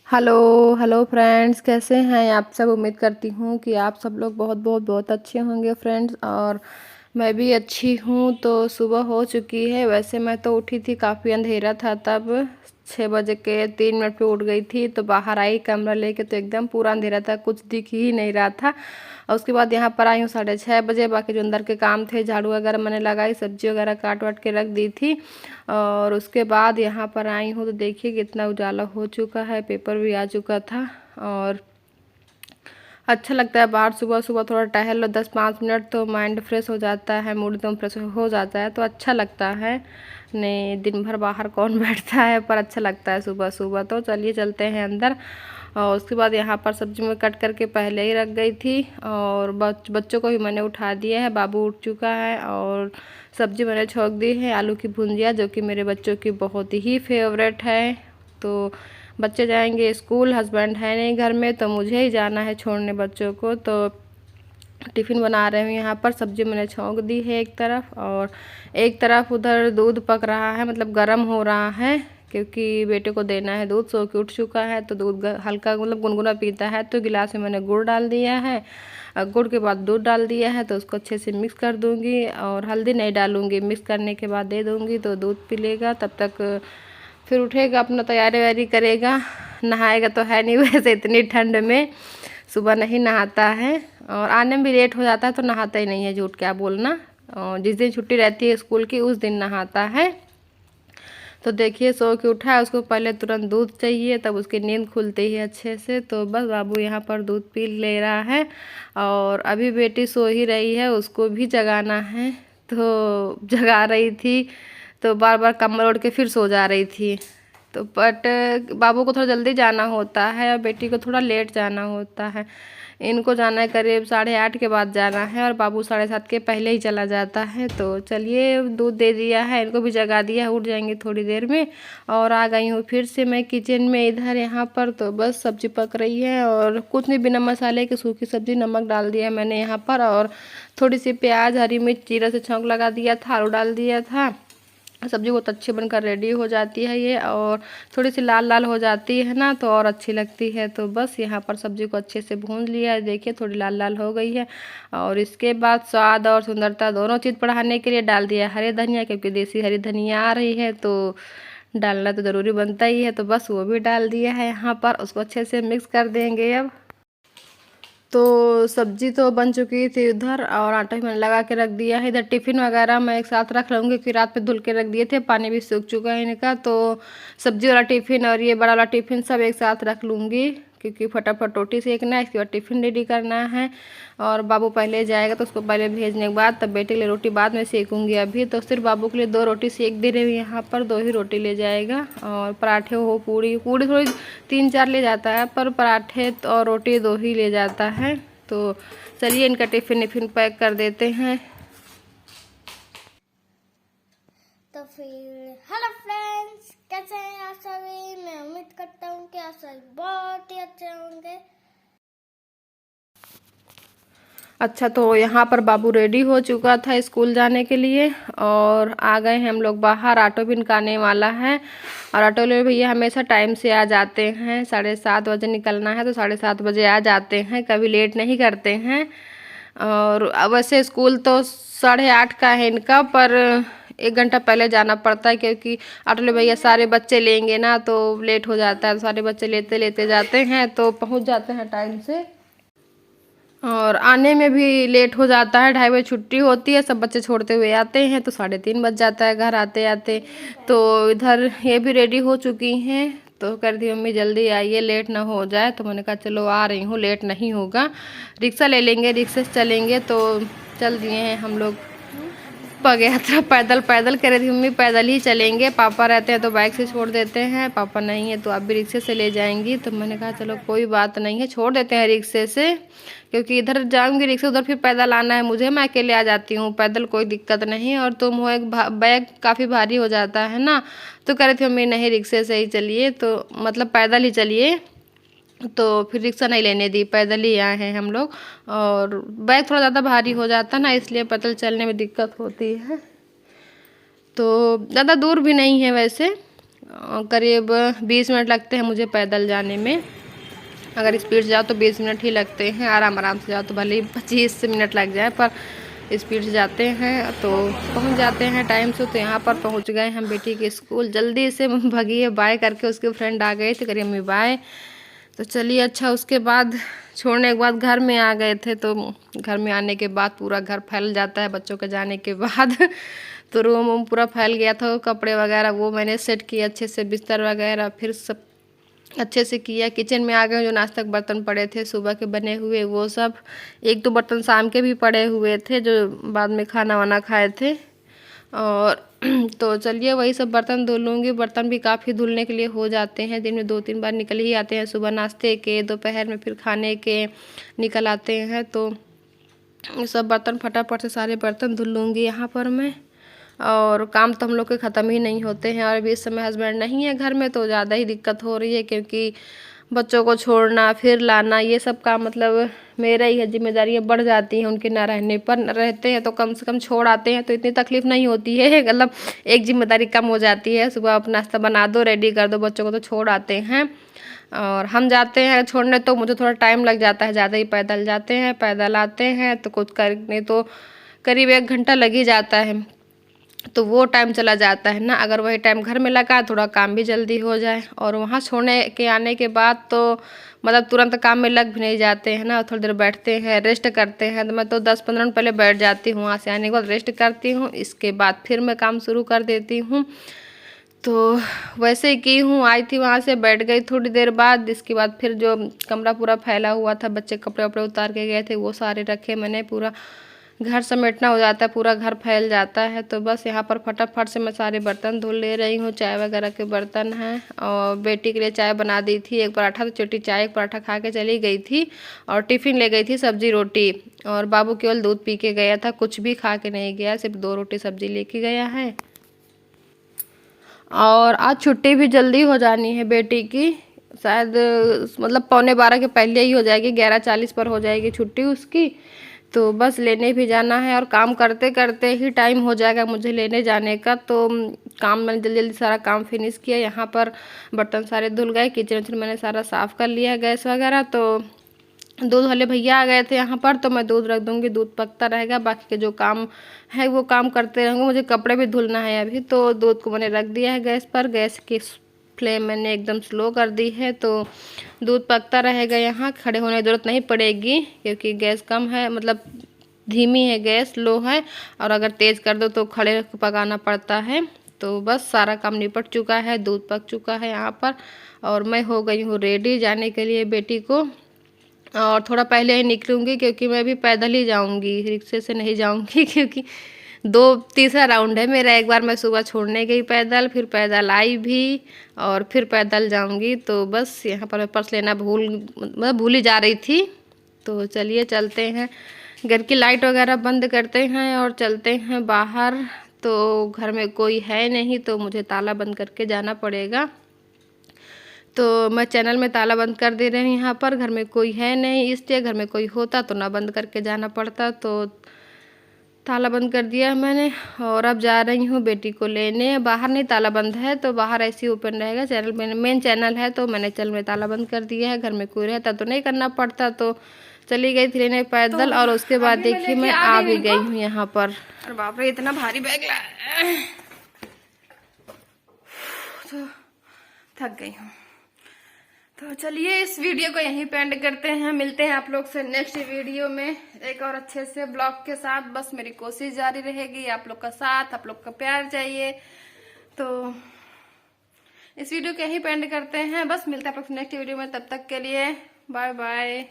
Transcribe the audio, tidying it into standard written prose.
Hello hello friends, कैसे हैं आप सब। उम्मीद करती हूँ कि आप सब लोग बहुत बहुत बहुत अच्छे होंगे फ्रेंड्स। और मैं भी अच्छी हूँ। तो सुबह हो चुकी है। वैसे मैं तो उठी थी, काफ़ी अंधेरा था तब। 6 बज के 3 मिनट पे उठ गई थी। तो बाहर आई कैमरा लेके, तो एकदम पूरा अंधेरा था, कुछ दिख ही नहीं रहा था। और उसके बाद यहाँ पर आई हूँ 6:30 बजे। बाकी जो अंदर के काम थे, झाड़ू वगैरह मैंने लगाई, सब्जी वगैरह काट वाट के रख दी थी। और उसके बाद यहाँ पर आई हूँ तो देखिए कितना उजाला हो चुका है, पेपर भी आ चुका था। और अच्छा लगता है बाहर सुबह सुबह थोड़ा टहल लो 10-5 मिनट, तो माइंड फ्रेश हो जाता है, मूड एकदम फ्रेश हो जाता है, तो अच्छा लगता है। नहीं, दिन भर बाहर कौन बैठता है, पर अच्छा लगता है सुबह सुबह। तो चलिए चलते हैं अंदर। और उसके बाद यहाँ पर सब्जी में कट करके पहले ही रख गई थी। और बच्चों को भी मैंने उठा दिया है, बाबू उठ चुका है। और सब्जी मैंने छोंक दी है आलू की भुंजिया, जो कि मेरे बच्चों की बहुत ही फेवरेट है। तो बच्चे जाएंगे स्कूल, हस्बैंड है नहीं घर में, तो मुझे ही जाना है छोड़ने बच्चों को। तो टिफ़िन बना रहे हूँ। यहाँ पर सब्जी मैंने छोंक दी है एक तरफ, और एक तरफ उधर दूध पक रहा है, मतलब गर्म हो रहा है, क्योंकि बेटे को देना है दूध। सो के उठ चुका है, तो दूध हल्का मतलब गुनगुना पीता है। तो गिलास में मैंने गुड़ डाल दिया है, और गुड़ के बाद दूध डाल दिया है। तो उसको अच्छे से मिक्स कर दूँगी, और हल्दी नहीं डालूँगी। मिक्स करने के बाद दे दूँगी, तो दूध पी लेगा। तब तक फिर उठेगा, अपना तैयारी वैयारी करेगा। नहाएगा तो है नहीं वैसे इतनी ठंड में, सुबह नहीं नहाता है। और आने में भी लेट हो जाता है, तो नहाता ही नहीं है, झूठ क्या बोलना। और जिस दिन छुट्टी रहती है स्कूल की, उस दिन नहाता है। तो देखिए सो के उठा है, उसको पहले तुरंत दूध चाहिए, तब उसकी नींद खुलती है अच्छे से। तो बस बाबू यहाँ पर दूध पी ले रहा है। और अभी बेटी सो ही रही है, उसको भी जगाना है। तो जगा रही थी, तो बार बार कम्बल ओढ़ के फिर सो जा रही थी। तो बट बाबू को थोड़ा जल्दी जाना होता है, और बेटी को थोड़ा लेट जाना होता है। इनको जाना है करीब 8:30 के बाद जाना है, और बाबू 7:30 के पहले ही चला जाता है। तो चलिए दूध दे दिया है, इनको भी जगा दिया है, उठ जाएंगे थोड़ी देर में। और आ गई हूँ फिर से मैं किचन में इधर यहाँ पर। तो बस सब्जी पक रही है, और कुछ नहीं, बिना मसाले की सूखी सब्जी, नमक डाल दिया मैंने यहाँ पर। और थोड़ी सी प्याज, हरी मिर्च, जीरा से छौंक लगा दिया था, आलू डाल दिया था। सब्जी बहुत अच्छी बनकर रेडी हो जाती है ये, और थोड़ी सी लाल लाल हो जाती है ना, तो और अच्छी लगती है। तो बस यहाँ पर सब्जी को अच्छे से भून लिया है, देखिए थोड़ी लाल लाल हो गई है। और इसके बाद स्वाद और सुंदरता दोनों चीज़ बढ़ाने के लिए डाल दिया हरे धनिया, क्योंकि देसी हरी धनिया आ रही है, तो डालना तो ज़रूरी बनता ही है। तो बस वो भी डाल दिया है यहाँ पर, उसको अच्छे से मिक्स कर देंगे अब। तो सब्जी तो बन चुकी थी उधर, और आटा भी मैंने लगा के रख दिया है। इधर टिफ़िन वगैरह मैं एक साथ रख लूँगी, क्योंकि रात में धुल के रख दिए थे, पानी भी सूख चुका है इनका। तो सब्जी वाला टिफ़िन और ये बड़ा वाला टिफ़िन सब एक साथ रख लूँगी, क्योंकि फटाफट रोटी सेकना है, इसके बाद टिफ़िन रेडी करना है। और बाबू पहले जाएगा, तो उसको पहले भेजने के बाद तब बेटे के लिए रोटी बाद में सेकूँगी। अभी तो सिर्फ बाबू के लिए 2 रोटी सेक दे रही हूँ यहाँ पर, 2 ही रोटी ले जाएगा। और पराठे हो, पूड़ी पूड़ी थोड़ी 3-4 ले जाता है, पर पराठे और रोटी 2 ही ले जाता है। तो चलिए इनका टिफ़िन विफ़िन पैक कर देते हैं। तो फिर हेलो फ्रेंड्स, कैसे हैं आप सभी। मैं उम्मीद करता हूँ कि आप सभी बहुत ही अच्छे होंगे। अच्छा, तो यहाँ पर बाबू रेडी हो चुका था स्कूल जाने के लिए, और आ गए हैं हम लोग बाहर। ऑटो भी निकालने वाला है, और ऑटो वाले भैया हमेशा टाइम से आ जाते हैं। 7:30 बजे निकलना है, तो 7:30 बजे आ जाते हैं, कभी लेट नहीं करते हैं। और वैसे स्कूल तो 8:30 का है इनका, पर 1 घंटा पहले जाना पड़ता है, क्योंकि ऑटो वाले भैया सारे बच्चे लेंगे ना, तो लेट हो जाता है। तो सारे बच्चे लेते लेते जाते हैं, तो पहुँच जाते हैं टाइम से। और आने में भी लेट हो जाता है, 2:30 बजे छुट्टी होती है, सब बच्चे छोड़ते हुए आते हैं, तो 3:30 बज जाता है घर आते आते। तो इधर ये भी रेडी हो चुकी हैं। तो कह रही थी मम्मी जल्दी आइए, लेट ना हो जाए। तो मैंने कहा चलो आ रही हूँ, लेट नहीं होगा, रिक्शा ले लेंगे, रिक्शे से चलेंगे। तो चल दिए हैं हम लोग पग यात्रा, पैदल पैदल। कह रही थी मम्मी पैदल ही चलेंगे, पापा रहते हैं तो बाइक से छोड़ देते हैं, पापा नहीं है तो आप भी रिक्शे से ले जाएंगी। तो मैंने कहा चलो कोई बात नहीं है, छोड़ देते हैं रिक्शे से, क्योंकि इधर जाऊंगी रिक्शे, उधर फिर पैदल आना है मुझे, मैं अकेले आ जाती हूँ पैदल, कोई दिक्कत नहीं। और तुम हो, एक बैग काफ़ी भारी हो जाता है ना। तो कह रही थी मम्मी नहीं रिक्शे से ही चलिए, तो मतलब पैदल ही चलिए। तो फिर रिक्शा नहीं लेने दी, पैदल ही आए हैं हम लोग। और बैग थोड़ा ज़्यादा भारी हो जाता ना, इसलिए पैदल चलने में दिक्कत होती है। तो ज़्यादा दूर भी नहीं है वैसे, करीब 20 मिनट लगते हैं मुझे पैदल जाने में। अगर स्पीड से जाओ तो 20 मिनट ही लगते हैं, आराम आराम से जाओ तो भले ही 25 मिनट लग जाए, पर स्पीड से जाते हैं तो पहुंच जाते हैं टाइम से। तो यहाँ पर पहुंच गए हम बेटी के स्कूल। जल्दी से भगिए बाय करके, उसके फ्रेंड आ गए थे, करिए मम्मी बाय। तो चलिए अच्छा, उसके बाद छोड़ने के बाद घर में आ गए थे। तो घर में आने के बाद पूरा घर फैल जाता है बच्चों के जाने के बाद। तो रूम पूरा फैल गया था, कपड़े वगैरह वो मैंने सेट किए अच्छे से, बिस्तर वगैरह फिर सब अच्छे से किया। किचन में आ गए, जो आज तक बर्तन पड़े थे सुबह के बने हुए वो सब, एक दो बर्तन शाम के भी पड़े हुए थे जो बाद में खाना वाना खाए थे। और तो चलिए वही सब बर्तन धुल लूँगी। बर्तन भी काफ़ी धुलने के लिए हो जाते हैं, दिन में 2-3 बार निकल ही आते हैं, सुबह नाश्ते के, दोपहर में फिर खाने के निकल आते हैं। तो सब बर्तन फटाफट से सारे बर्तन धुल लूँगी यहाँ पर मैं। और काम तो हम लोग के ख़त्म ही नहीं होते हैं। और अभी इस समय हस्बैंड नहीं है घर में तो ज़्यादा ही दिक्कत हो रही है, क्योंकि बच्चों को छोड़ना फिर लाना ये सब काम मतलब मेरा ही है, जिम्मेदारियाँ बढ़ जाती हैं उनके ना रहने पर। रहते हैं तो कम से कम छोड़ आते हैं तो इतनी तकलीफ़ नहीं होती है, मतलब एक जिम्मेदारी कम हो जाती है। सुबह अपना नाश्ता बना दो, रेडी कर दो, बच्चों को तो छोड़ आते हैं। और हम जाते हैं छोड़ने तो मुझे थोड़ा टाइम लग जाता है, ज़्यादा ही पैदल जाते हैं, पैदल आते हैं तो कुछ करने तो करीब 1 घंटा लग ही जाता है। तो वो टाइम चला जाता है ना, अगर वही टाइम घर में लगा थोड़ा काम भी जल्दी हो जाए। और वहाँ छोड़ने के आने के बाद तो मतलब तुरंत काम में लग भी नहीं जाते हैं ना, थोड़ी देर बैठते हैं, रेस्ट करते हैं। तो मैं तो 10-15 मिनट पहले बैठ जाती हूँ, वहाँ से आने के बाद रेस्ट करती हूँ, इसके बाद फिर मैं काम शुरू कर देती हूँ। तो वैसे ही की हूँ, आई थी वहाँ से, बैठ गई थोड़ी देर बाद। इसके बाद फिर जो कमरा पूरा फैला हुआ था, बच्चे कपड़े वपड़े उतार के गए थे वो सारे रखे मैंने, पूरा घर समेटना हो जाता है, पूरा घर फैल जाता है। तो बस यहाँ पर फटाफट से मैं सारे बर्तन धुल ले रही हूँ, चाय वगैरह के बर्तन हैं। और बेटी के लिए चाय बना दी थी, एक पराठा, तो छोटी चाय एक पराठा खा के चली गई थी। और टिफ़िन ले गई थी सब्जी रोटी। और बाबू केवल दूध पी के गया था, कुछ भी खा के नहीं गया, सिर्फ 2 रोटी सब्जी लेके गया है। और आज छुट्टी भी जल्दी हो जानी है बेटी की, शायद मतलब 11:15 के पहले ही हो जाएगी, 11:40 पर हो जाएगी छुट्टी उसकी। तो बस लेने भी जाना है और काम करते करते ही टाइम हो जाएगा मुझे लेने जाने का। तो काम मैंने जल्दी जल्दी सारा काम फिनिश किया। यहाँ पर बर्तन सारे धुल गए, किचन विचन मैंने सारा साफ़ कर लिया, गैस वगैरह। तो दूध वाले भैया आ गए थे यहाँ पर, तो मैं दूध रख दूँगी, दूध पकता रहेगा, बाकी के जो काम है वो काम करते रहूँगी। मुझे कपड़े भी धुलना है अभी। तो दूध को मैंने रख दिया है गैस पर, गैस की फ्लेम मैंने एकदम स्लो कर दी है। तो दूध पकता रहेगा, यहाँ खड़े होने की ज़रूरत नहीं पड़ेगी, क्योंकि गैस कम है, मतलब धीमी है गैस, लो है। और अगर तेज़ कर दो तो खड़े पकाना पड़ता है। तो बस सारा काम निपट चुका है, दूध पक चुका है यहाँ पर। और मैं हो गई हूँ रेडी जाने के लिए बेटी को। और थोड़ा पहले ही निकलूँगी, क्योंकि मैं भी पैदल ही जाऊँगी, रिक्शे से नहीं जाऊँगी, क्योंकि तीसरा राउंड है मेरा। एक बार मैं सुबह छोड़ने गई पैदल, फिर पैदल आई भी, और फिर पैदल जाऊँगी। तो बस यहाँ पर मैं पर्स लेना भूल ही जा रही थी। तो चलिए चलते हैं, घर की लाइट वगैरह बंद करते हैं और चलते हैं बाहर। तो घर में कोई है नहीं, तो मुझे ताला बंद करके जाना पड़ेगा। तो मैं चैनल में ताला बंद कर दे रही हूँ, यहाँ पर घर में कोई है नहीं, इसलिए घर में कोई होता तो ना बंद करके जाना पड़ता। तो ताला बंद कर दिया मैंने। और अब जा रही हूँ बेटी को लेने। बाहर नहीं ताला बंद है, तो बाहर ऐसे ही ओपन रहेगा। चैनल में मेन चैनल है, तो मैंने चैनल में ताला बंद कर दिया है। घर में कोई रहता तो नहीं करना पड़ता। तो चली गई थी लेने पैदल। और उसके बाद देखिए मैं आ भी गई हूँ यहाँ पर। और बाप रे इतना भारी बैग लाया, तो थक गई हूँ। तो चलिए इस वीडियो को यहीं पे एंड करते हैं, मिलते हैं आप लोग से नेक्स्ट वीडियो में एक और अच्छे से ब्लॉग के साथ। बस मेरी कोशिश जारी रहेगी, आप लोग का साथ, आप लोग का प्यार चाहिए। तो इस वीडियो को यहीं पे एंड करते हैं, बस मिलते हैं आप लोग से नेक्स्ट वीडियो में। तब तक के लिए बाय बाय।